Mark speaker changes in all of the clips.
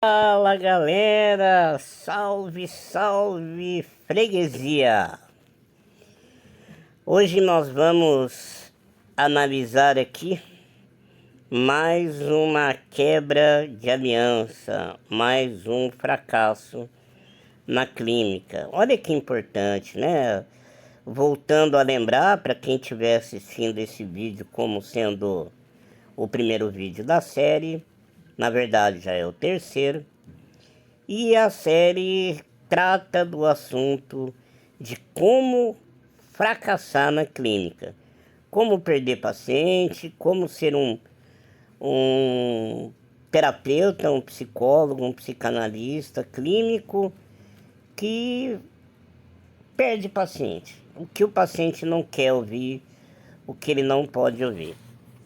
Speaker 1: Fala galera, salve, salve freguesia! Hoje nós vamos analisar aqui mais uma quebra de aliança, mais um fracasso na clínica. Olha que importante, né? Voltando a lembrar para quem estiver assistindo esse vídeo como sendo o primeiro vídeo da série, na verdade já é o terceiro. E a série trata do assunto de como fracassar na clínica. Como perder paciente, como ser um terapeuta, um psicólogo, um psicanalista clínico que perde paciente. O que o paciente não quer ouvir, o que ele não pode ouvir.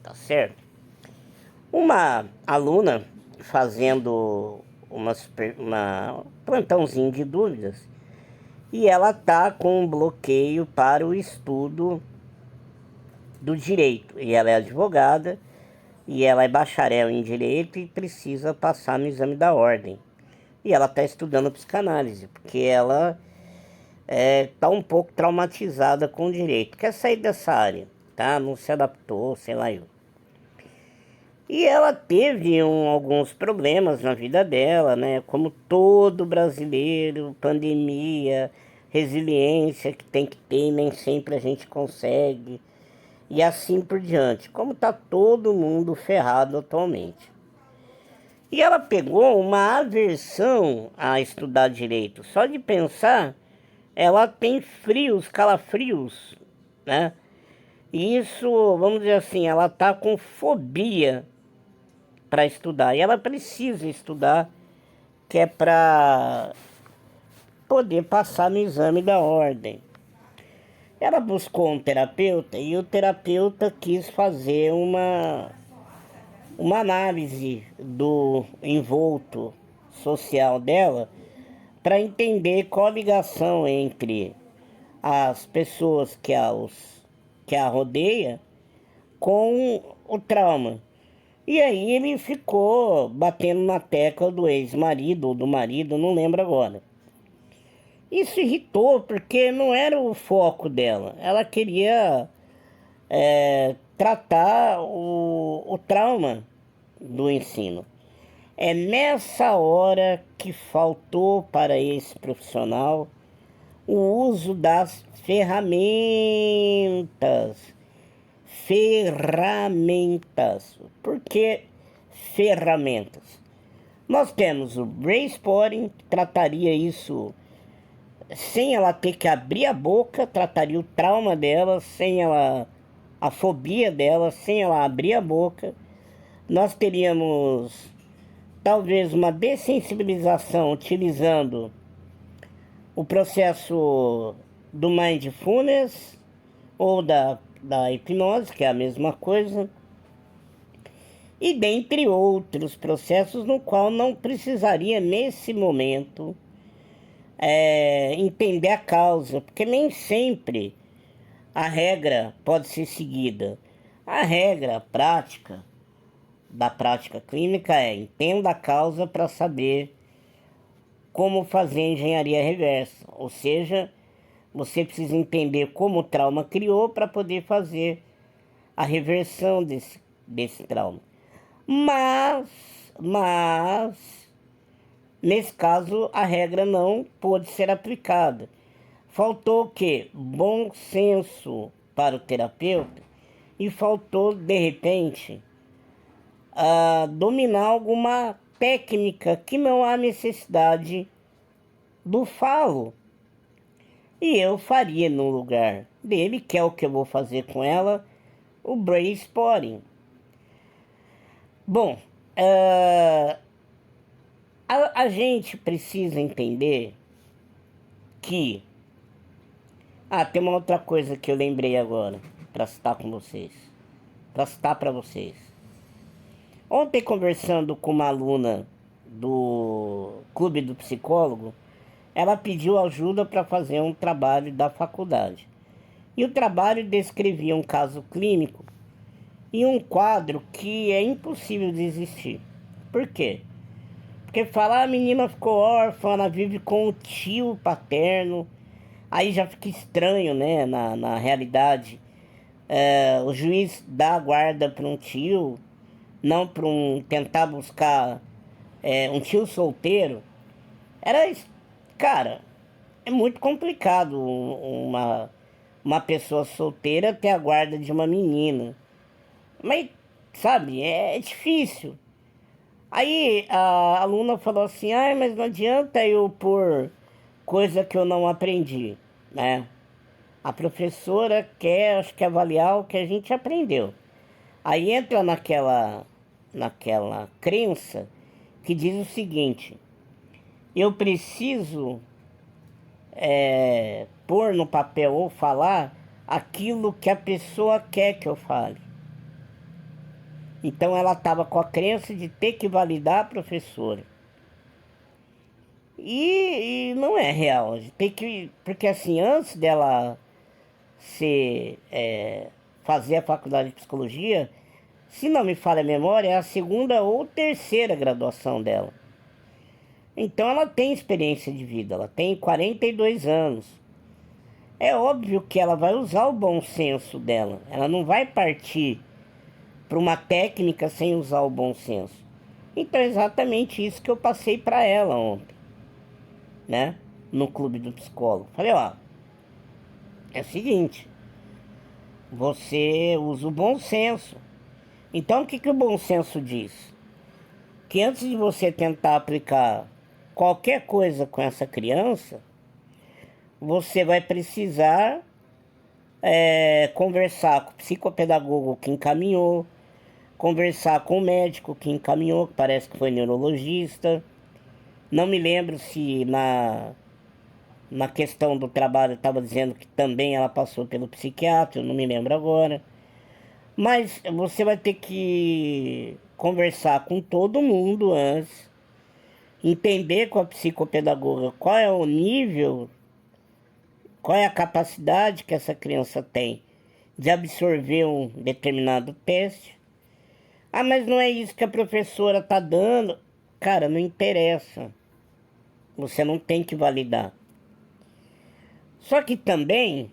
Speaker 1: Tá certo? Uma aluna fazendo uma plantãozinho de dúvidas e ela tá com um bloqueio para o estudo do direito. E ela é advogada e ela é bacharel em direito e precisa passar no exame da ordem. E ela está estudando psicanálise, porque ela tá um pouco traumatizada com o direito. Quer sair dessa área, tá? Não se adaptou, sei lá eu. E ela teve alguns problemas na vida dela, né? Como todo brasileiro, pandemia, resiliência que tem que ter e nem sempre a gente consegue. E assim por diante. Como tá todo mundo ferrado atualmente. E ela pegou uma aversão a estudar direito. Só de pensar, ela tem frios, calafrios, né? E isso, vamos dizer assim, ela tá com fobia para estudar. E ela precisa estudar, que é para poder passar no exame da ordem. Ela buscou um terapeuta e o terapeuta quis fazer uma análise do envolto social dela para entender qual a ligação entre as pessoas que a rodeia com o trauma. E aí ele ficou batendo na tecla do ex-marido ou do marido, não lembro agora. Isso irritou porque não era o foco dela. Ela queria tratar o trauma do ensino. É nessa hora que faltou para esse profissional o uso das ferramentas. Ferramentas. Por que ferramentas? Nós temos o Brainspotting, que trataria isso sem ela ter que abrir a boca, trataria o trauma dela, sem ela, a fobia dela, sem ela abrir a boca. Nós teríamos talvez uma dessensibilização utilizando o processo do mindfulness ou da hipnose, que é a mesma coisa, e dentre outros processos no qual não precisaria nesse momento entender a causa, porque nem sempre a regra pode ser seguida. A regra prática da prática clínica é entenda a causa para saber como fazer engenharia reversa, ou seja, você precisa entender como o trauma criou para poder fazer a reversão desse trauma. Mas, nesse caso, a regra não pôde ser aplicada. Faltou o quê? Bom senso para o terapeuta e faltou, de repente, dominar alguma técnica que não há necessidade do falo. E eu faria no lugar dele, que é o que eu vou fazer com ela, o Brainspotting. Bom, a gente precisa entender que... tem uma outra coisa que eu lembrei agora, para citar com vocês. Para citar para vocês. Ontem, conversando com uma aluna do Clube do Psicólogo, ela pediu ajuda para fazer um trabalho da faculdade. E o trabalho descrevia um caso clínico e um quadro que é impossível de existir. Por quê? Porque falar a menina ficou órfã, ela vive com o tio paterno, aí já fica estranho, né, na realidade. O juiz dá a guarda para um tio, não para tentar buscar um tio solteiro. Era, cara, é muito complicado uma pessoa solteira ter a guarda de uma menina. Mas, sabe, é difícil. Aí a aluna falou assim, ah, mas não adianta eu pôr coisa que eu não aprendi, né? A professora quer, acho que avaliar o que a gente aprendeu. Aí entra naquela crença que diz o seguinte, eu preciso pôr no papel ou falar aquilo que a pessoa quer que eu fale. Então ela estava com a crença de ter que validar a professora. E não é real. Tem que, porque assim, antes dela fazer a faculdade de psicologia, se não me falha a memória, é a segunda ou terceira graduação dela. Então ela tem experiência de vida, ela tem 42 anos. É óbvio que ela vai usar o bom senso dela. Ela não vai partir para uma técnica sem usar o bom senso. Então é exatamente isso que eu passei para ela ontem, né? No clube do psicólogo. Falei, ó, é o seguinte, você usa o bom senso. Então o que o bom senso diz? Que antes de você tentar aplicar qualquer coisa com essa criança, você vai precisar conversar com o psicopedagogo que encaminhou, conversar com o médico que encaminhou, que parece que foi neurologista. Não me lembro se na questão do trabalho estava dizendo que também ela passou pelo psiquiatra, eu não me lembro agora. Mas você vai ter que conversar com todo mundo antes, entender com a psicopedagoga qual é o nível, qual é a capacidade que essa criança tem de absorver um determinado teste. Ah, mas não é isso que a professora está dando. Cara, não interessa. Você não tem que validar. Só que também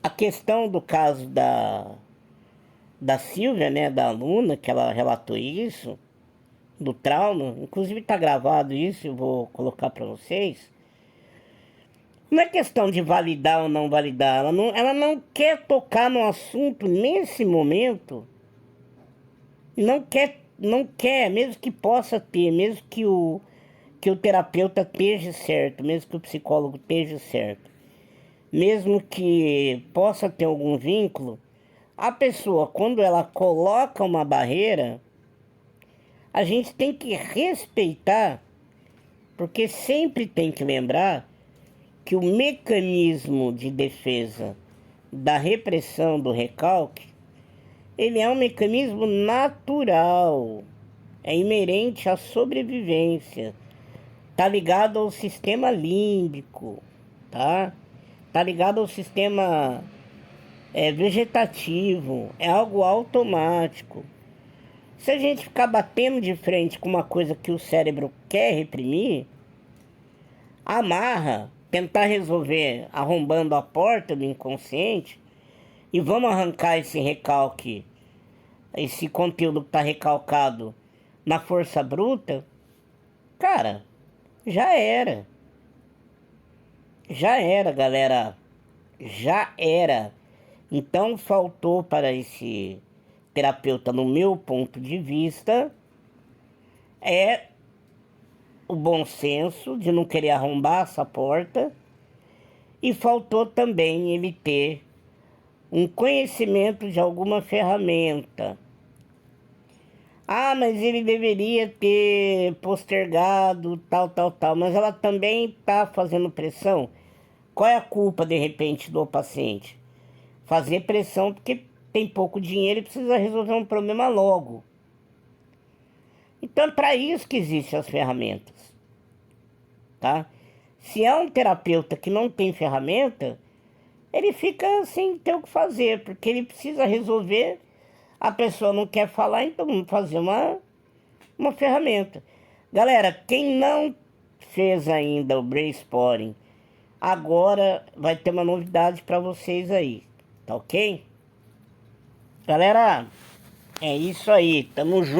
Speaker 1: a questão do caso da Silvia, né, da aluna, que ela relatou isso, do trauma, inclusive está gravado isso, eu vou colocar para vocês. Não é questão de validar ou não validar, ela não quer tocar no assunto nesse momento, não quer, mesmo que possa ter, mesmo que o terapeuta esteja certo, mesmo que o psicólogo esteja certo, mesmo que possa ter algum vínculo, a pessoa, quando ela coloca uma barreira, a gente tem que respeitar, porque sempre tem que lembrar que o mecanismo de defesa da repressão do recalque, ele é um mecanismo natural, é inerente à sobrevivência, tá ligado ao sistema límbico, tá? Tá ligado ao sistema vegetativo, é algo automático. Se a gente ficar batendo de frente com uma coisa que o cérebro quer reprimir, amarra, tentar resolver arrombando a porta do inconsciente e vamos arrancar esse recalque, esse conteúdo que está recalcado na força bruta, cara, já era. Já era, galera. Já era. Então faltou para esse terapeuta, no meu ponto de vista, o bom senso de não querer arrombar essa porta, e faltou também ele ter um conhecimento de alguma ferramenta. Ah, mas ele deveria ter postergado tal, mas ela também está fazendo pressão. Qual é a culpa, de repente, do paciente? Fazer pressão porque tem pouco dinheiro e precisa resolver um problema logo. Então é para isso que existem as ferramentas, tá? Se é um terapeuta que não tem ferramenta, ele fica sem ter o que fazer, porque ele precisa resolver, a pessoa não quer falar, então vamos fazer uma ferramenta. Galera, quem não fez ainda o Brainsporting, agora vai ter uma novidade para vocês aí, tá ok? Galera, é isso aí, tamo junto.